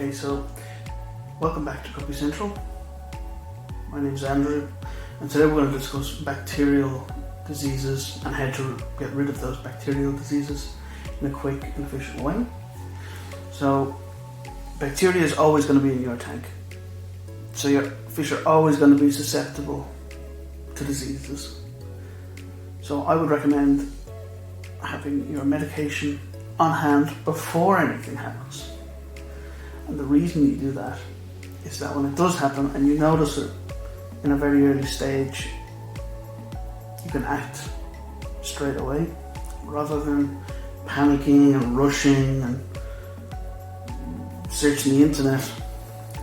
Okay, so welcome back to Cookie Central. My name's Andrew, and today we're going to discuss bacterial diseases and how to get rid of those bacterial diseases in a quick and efficient way. So, bacteria is always going to be in your tank. So your fish are always going to be susceptible to diseases. So I would recommend having your medication on hand before anything happens. And the reason you do that is that when it does happen and you notice it in a very early stage, you can act straight away rather than panicking and rushing and searching the internet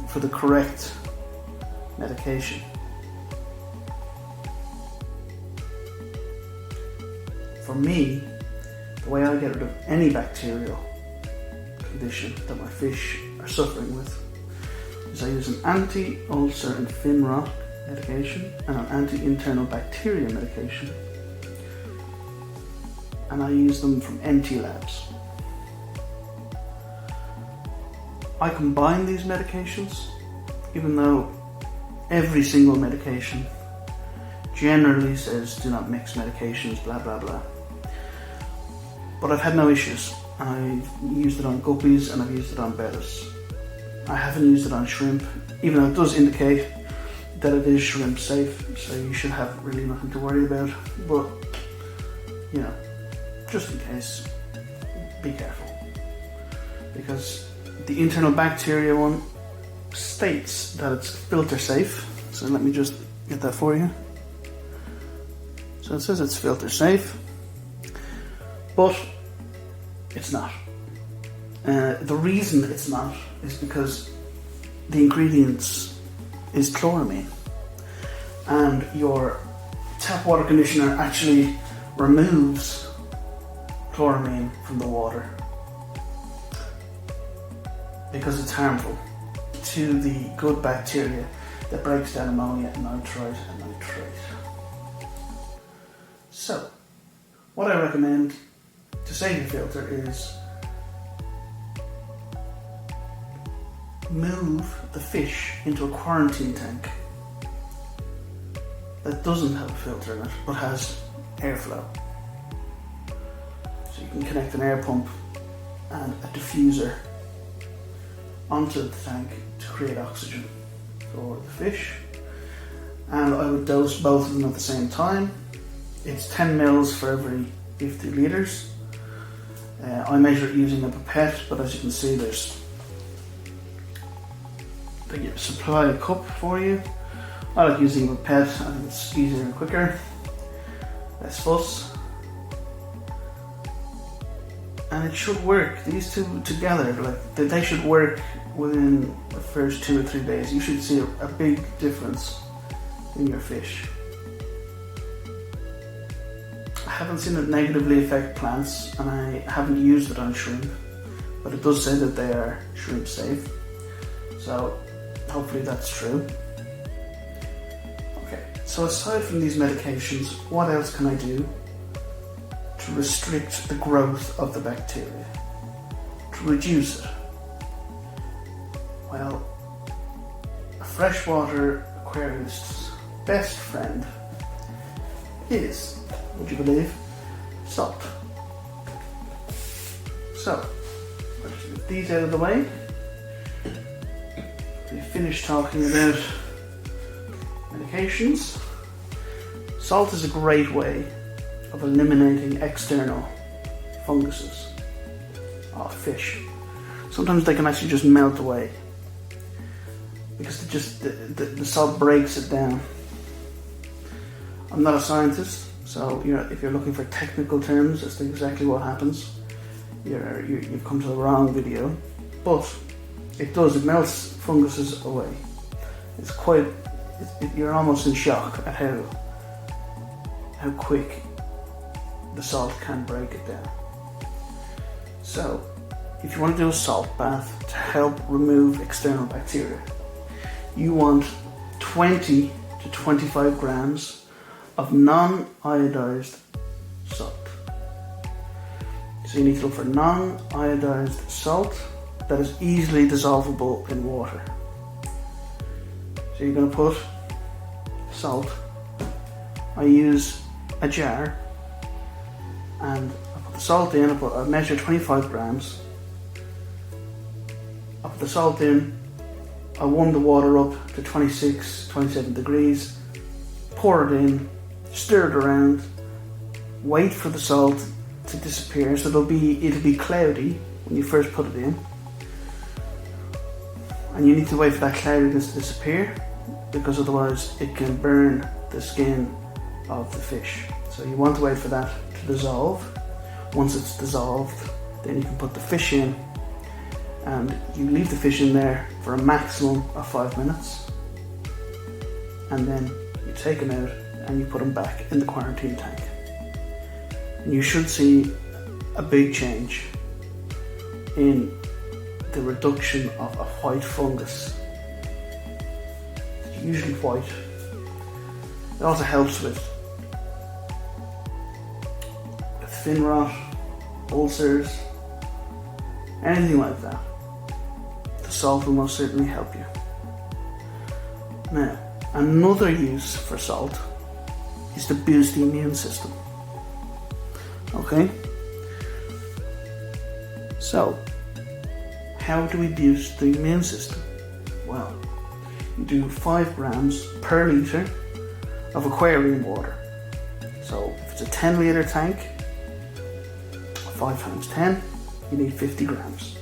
for the correct medication. For me, the way I get rid of any bacterial condition that my fish are suffering with is I use an anti-ulcer and fin rot medication and an anti-internal bacteria medication, and I use them from NT Labs. I combine these medications, even though every single medication generally says do not mix medications, blah blah blah. But I've had no issues. I've used it on guppies and I've used it on bettas. I haven't used it on shrimp, even though it does indicate that it is shrimp safe, so you should have really nothing to worry about. But, you know, just in case, be careful. Because the internal bacteria one states that it's filter safe. So let me just get that for you. So it says it's filter safe, but it's not. The reason it's not is because the ingredients is chloramine, and your tap water conditioner actually removes chloramine from the water because it's harmful to the good bacteria that breaks down ammonia, nitrite and nitrate. So, what I recommend to save your filter is move the fish into a quarantine tank that doesn't have a filter in it but has airflow. So you can connect an air pump and a diffuser onto the tank to create oxygen for the fish, and I would dose both of them at the same time. It's 10 mils for every 50 litres. I measure it using a pipette, but as you can see they supply a cup for you. I like using a pipette, I think it's easier and quicker, less fuss. And it should work, these two together, like they should work within the first 2 or 3 days. You should see a big difference in your fish. I haven't seen it negatively affect plants, and I haven't used it on shrimp, but it does say that they are shrimp safe, so hopefully that's true. Okay, so aside from these medications, what else can I do to restrict the growth of the bacteria, to reduce it? Well, a freshwater aquarist's best friend is, would you believe, salt. So, let's get these out of the way. We finished talking about medications. Salt is a great way of eliminating external funguses off fish. Sometimes they can actually just melt away because the salt breaks it down. I'm not a scientist, so if you're looking for technical terms as to exactly what happens, you've come to the wrong video. But it melts funguses away. You're almost in shock at how quick the salt can break it down. So, if you want to do a salt bath to help remove external bacteria, you want 20 to 25 grams of non-iodized salt. So you need to look for non-iodized salt that is easily dissolvable in water. So you're going to put salt. I use a jar and I put the salt in. I measure 25 grams. I put the salt in. I warm the water up to 26, 27 degrees. Pour it in, stir it around, wait for the salt to disappear. So it'll be cloudy when you first put it in. And you need to wait for that cloudiness to disappear, because otherwise it can burn the skin of the fish. So you want to wait for that to dissolve. Once it's dissolved, then you can put the fish in, and you leave the fish in there for a maximum of 5 minutes, and then you take them out and you put them back in the quarantine tank. And you should see a big change in the reduction of a white fungus. It's usually white. It also helps with fin rot, ulcers, anything like that. The salt will most certainly help you. Now, another use for salt is to boost the immune system. Okay? So, how do we boost the immune system? Well, you do 5 grams per litre of aquarium water. So, if it's a 10 litre tank, 5 times 10, you need 50 grams.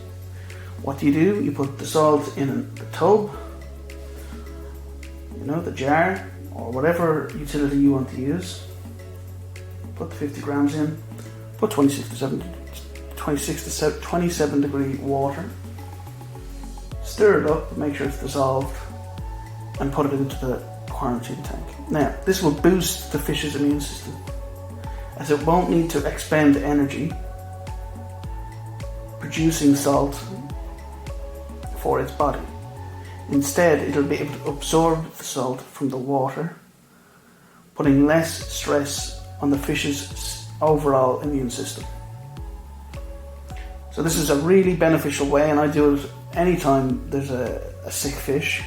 What do? You put the salt in the tub, the jar, or whatever utility you want to use. Put the 50 grams in, put 26 to 27 degree water, stir it up, make sure it's dissolved, and put it into the quarantine tank. Now, this will boost the fish's immune system, as it won't need to expend energy producing salt for its body. Instead, it'll be able to absorb the salt from the water, putting less stress on the fish's overall immune system. So this is a really beneficial way, and I do it anytime there's a sick fish.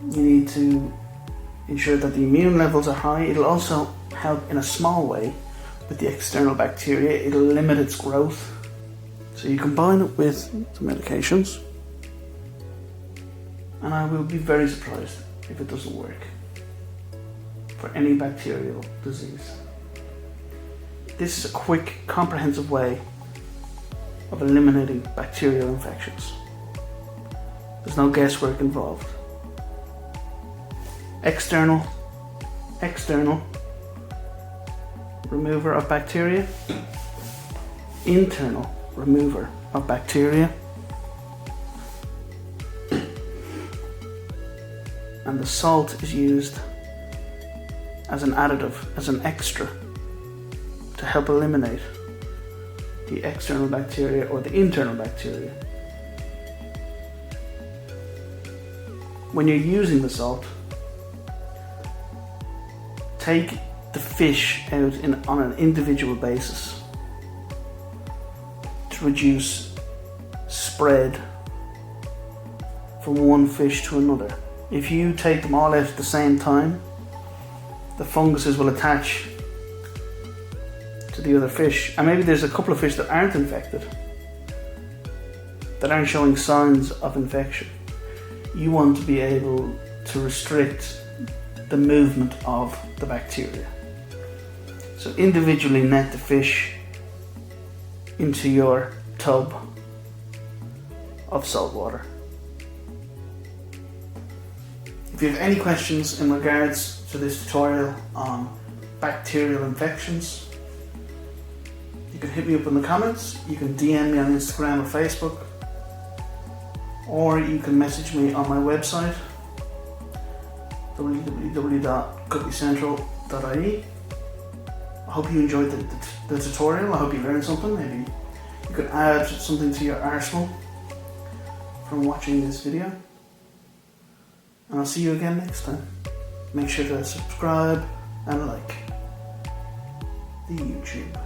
You need to ensure that the immune levels are high. It'll also help in a small way with the external bacteria. It'll limit its growth. So you combine it with the medications, and I will be very surprised if it doesn't work for any bacterial disease. This is a quick, comprehensive way of eliminating bacterial infections. There's no guesswork involved. External remover of bacteria, internal remover of bacteria, and the salt is used as an additive, as an extra, to help eliminate the external bacteria or the internal bacteria. When you're using the salt, take the fish out on an individual basis to reduce spread from one fish to another. If you take them all out at the same time, the funguses will attach to the other fish, and maybe there's a couple of fish that aren't infected, that aren't showing signs of infection. You want to be able to restrict the movement of the bacteria. So individually net the fish into your tub of salt water. If you have any questions in regards to this tutorial on bacterial infections, you can hit me up in the comments, you can DM me on Instagram or Facebook, or you can message me on my website www.cookiecentral.ie. I hope you enjoyed the tutorial. I hope you learned something. Maybe you could add something to your arsenal from watching this video. And I'll see you again next time. Make sure to subscribe and like the YouTube.